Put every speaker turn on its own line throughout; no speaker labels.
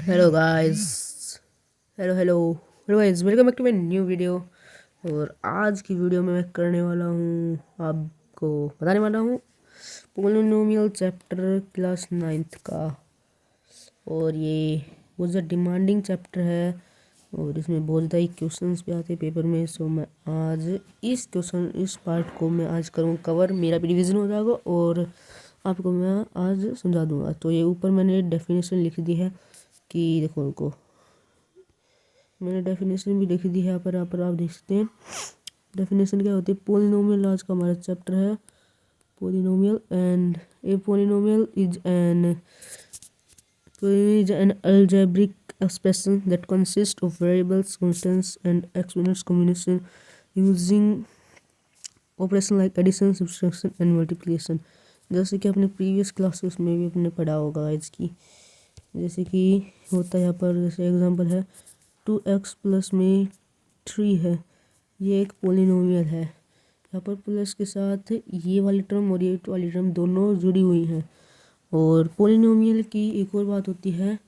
Hello guys. Hello hello hello guys, welcome back to my new video. और आज की video में मैं करने वाला हूँ, आपको बताने वाला हूँ पोलिनोमियल चैप्टर क्लास 9th का। और ये बहुत ज़्यादा डिमांडिंग चैप्टर है और इसमें बहुत ज़्यादा ही क्वेश्चंस भी आते हैं पेपर में। सो मैं आज इस पार्ट को मैं आज करूँ कवर, मेरा भी रिवीजन हो जाएगा और आपको मैं आज समझा दूंगा। तो ये ऊपर मैंने डेफिनेशन लिख दी है कि देखो, उनको मैंने डेफिनेशन भी लिख दी है यहाँ पर आप देख सकते हैं। डेफिनेशन क्या होती है? पोलिनोमियल आज का हमारा चैप्टर है, polynomial. And A polynomial is an algebraic expression that consists of variables, constants and exponents combination using operation like addition, subtraction and multiplication. जैसे कि अपने प्रीवियस क्लासेस में भी अपने पढ़ा होगा इसकी। जैसे कि होता है यहाँ पर, जैसे एग्जांपल है 2x प्लस में 3 है, ये एक पोलिनोमियल है। यहाँ पर प्लस के साथ ये वाली टर्म और ये वाली टर्म दोनों जुड़ी हुई हैं। और पोलिनोमियल की एक और बात होती है,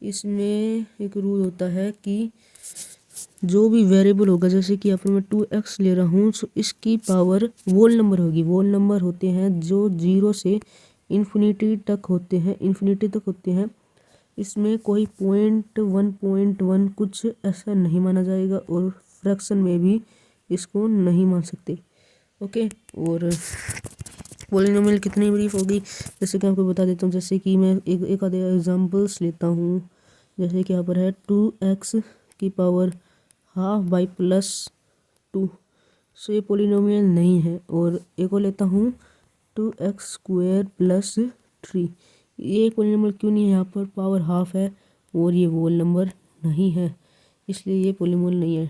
इसमें एक रूल होता है कि जो भी वेरिएबल होगा, जैसे कि यहाँ पर मैं 2x ले रहा हूँ, तो इसकी पावर वोल नंबर होगी। वोल नंबर होते हैं जो 0 से इन्फिनिटी तक होते हैं। इसमें कोई 0.1 कुछ ऐसा नहीं माना जाएगा और फ्रैक्शन में भी इसको नहीं मान सकते। ओके। और पोलिनोमियल कितनी ब्रीफ होगी, जैसे कि आपको बता देता हूँ। जैसे कि मैं एक आधे एग्जांपल्स लेता हूँ। जैसे कि यहाँ पर है 2x की पावर हाफ बाई +2, सो ये पोलिनोमियल नहीं है। और एक और लेता हूँ 2x² + 3, ये पोलिनोमियल क्यों नहीं है? यहाँ पर पावर हाफ है और ये वोल नंबर नहीं है, इसलिए ये पोलिनोमियल नहीं है।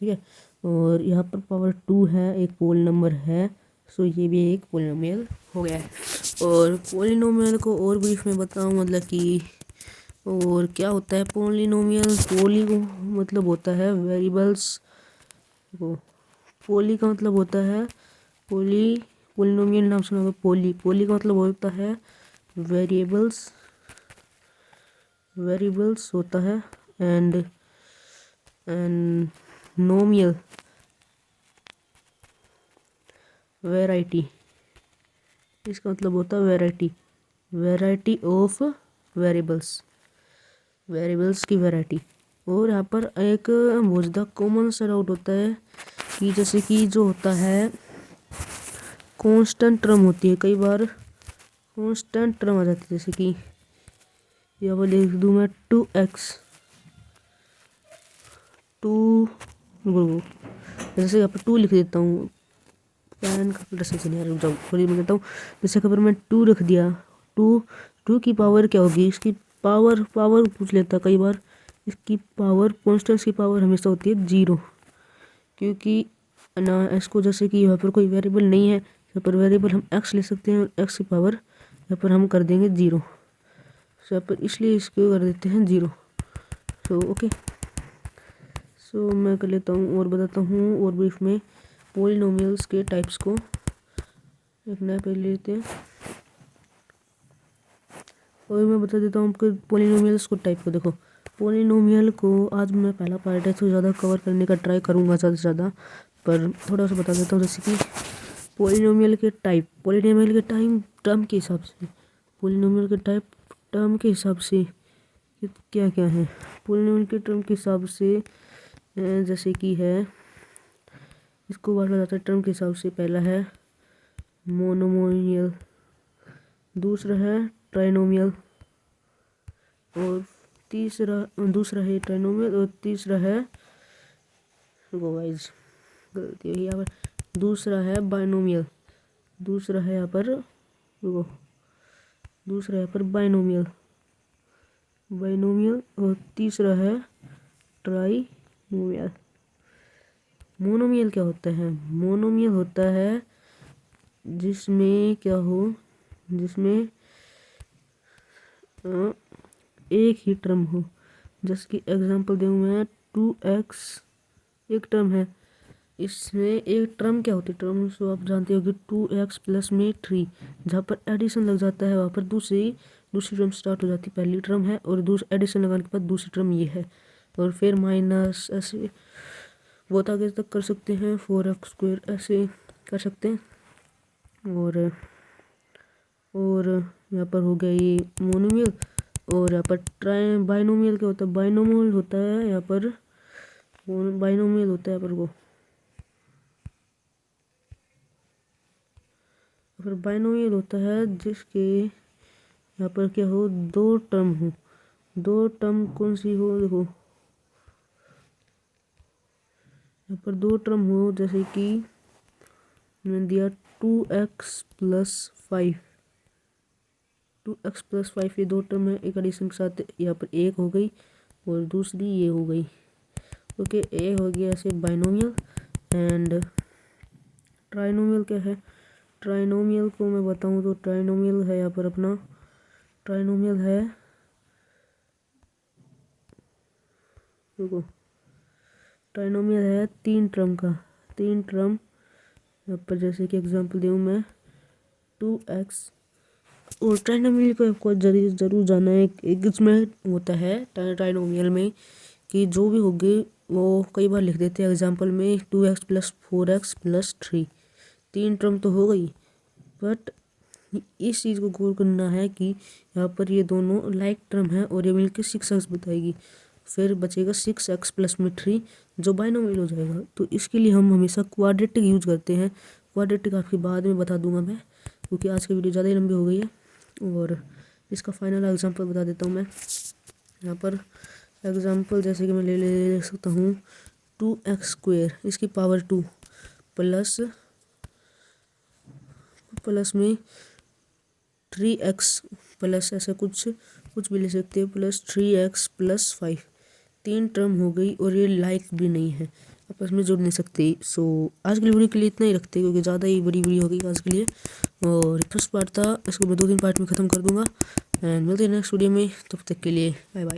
ठीक है। और यहाँ पर पावर 2 है, एक पोल नंबर है, सो ये भी एक पोलिनोमियल हो गया है। और पोलिनोमियल को और ब्रीफ में बताऊँ, मतलब कि और क्या होता है पोलिनोमियल? पोली को मतलब होता है वेरिएबल्स को, पोली का मतलब होता है पोलिनोमियल नाम सुना होगा। पोली का मतलब होता है वेरिएबल्स होता है। एंड नोमियल वैरायटी, इसका मतलब होता है वैरायटी ऑफ वेरिएबल्स की वैरायटी। और यहाँ पर एक बहुत ज़्यादा कॉमन सा डाउट होता है कि जैसे कि जो होता है कांस्टेंट टर्म होती है, कई बार कांस्टेंट टर्म आ जाती है। जैसे कि यहाँ पर लिख दूँ मैं 2x 2, जैसे यहाँ पर 2 लिख देता हूँ। पैन का नहीं आ रहा, थोड़ी मैं कहता हूँ। जैसे अगर मैं 2 रख दिया, 2 की पावर क्या होगी? इसकी पावर पूछ लेता कई बार। इसकी पावर, कॉन्स्टेंट्स की पावर हमेशा होती है 0, क्योंकि ना इसको, जैसे कि यहाँ पर कोई वेरिएबल नहीं है, यहाँ पर वेरिएबल हम x ले सकते हैं और x की पावर यहाँ पर हम कर देंगे 0। सो यहाँ पर इसलिए इसको कर देते हैं 0। So okay. सो मैं कर लेता हूँ और बताता हूँ और ब्रीफ में पोलिनोमियल्स के टाइप्स को। एक नया पेज लेते हैं और मैं बता देता हूँ आपको पोलिनोमियल्स को टाइप को। देखो, पोलिनोमियल को आज मैं पहला पार्ट है तो ज़्यादा कवर करने का ट्राई करूँगा ज़्यादा से ज़्यादा, पर थोड़ा सा बता देता हूँ। जैसे कि पोलिनोमियल के टाइप टर्म के हिसाब से, पोलिनोमियल के टाइप टर्म के हिसाब से क्या क्या है? पोलिनोमियल के टर्म के हिसाब से जैसे कि है, इसको बांटा जाता है टर्म के हिसाब से। पहला है मोनोमोनियल, दूसरा है ट्राइनोमियल, और दूसरा है ट्राइनोमियल, और तीसरा है, गाइस गलती है यहाँ पर, दूसरा है बाइनोमियल, दूसरा है यहाँ पर बाइनोमियल, और तीसरा है ट्राइनोमियल। मोनोमियल क्या होता है? मोनोमियल होता है जिसमें एक ही टर्म हो। जैसे कि एग्जांपल दूँ मैं, 2x एक टर्म है, इसमें एक टर्म क्या होती है? टर्म सो आप जानते हो कि 2x + में 3, जहाँ पर एडिशन लग जाता है वहाँ पर दूसरी दूसरी टर्म स्टार्ट हो जाती है, पहली टर्म है और दूसरी एडिशन लगाने के बाद दूसरी टर्म ये है, और फिर माइनस ऐसे बहुत आगे तक कर सकते हैं, 4x² ऐसे कर सकते हैं। और यहाँ पर हो गया ये मोनोमियल। और यहाँ पर बाइनोमियल क्या होता है, बाइनोमियल होता है यहाँ पर, बाइनोमियल होता है यहाँ पर फिर बाइनोमियल होता है जिसके यहाँ पर क्या हो, दो टर्म हो, दो टर्म कौन सी हो, देखो यहाँ पर दो टर्म हो, जैसे कि मैंने दिया 2x+5, 2x+5 ये दो टर्म है, एक एडिशन के साथ यहाँ पर एक हो गई और दूसरी ये हो गई। ओके, ए हो गया ऐसे बाइनोमियल। एंड ट्राइनोमियल क्या है, ट्राइनोमियल को मैं बताऊं तो ट्राइनोमियल है यहाँ पर अपना, ट्राइनोमियल है, देखो ट्राइनोमियल है तीन टर्म का, तीन टर्म यहाँ पर जैसे कि एग्जांपल दूँ मैं 2x। और ट्राइनोमियल को आपको ज़रूर जानना है, एक इसमें होता है ट्राइनोमियल में कि जो भी होगी वो कई बार लिख देते हैं एग्जांपल में 2x+4x+3, तीन टर्म तो हो गई, बट इस चीज़ को गौर करना है कि यहाँ पर ये दोनों लाइक टर्म है और ये मिलकर 6x बताएगी, फिर बचेगा 6x प्लस में 3 जो बाइनोमियल हो जाएगा। तो इसके लिए हम हमेशा क्वाड्रेटिक यूज करते हैं, क्वाड्रेटिक आपके बाद में बता दूंगा मैं, क्योंकि आज की वीडियो ज़्यादा ही लंबी हो गई है। और इसका फाइनल एग्जांपल बता देता हूँ मैं, यहाँ पर एग्जांपल जैसे कि मैं ले सकता हूँ 2x² इसकी पावर 2 प्लस में 3x प्लस ऐसा कुछ भी ले सकते हैं, प्लस 3x+5, तीन टर्म हो गई और ये लाइक भी नहीं है, आपस में जुड़ नहीं सकते। सो आज की वीडियो के लिए इतना ही रखते हैं, क्योंकि ज़्यादा ही बड़ी वीडियो हो गई आज के लिए, और फर्स्ट पार्ट था, इसको मैं 2-3 पार्ट में ख़त्म कर दूंगा। एंड मिलते हैं नेक्स्ट वीडियो में, तब तक के लिए बाय बाय।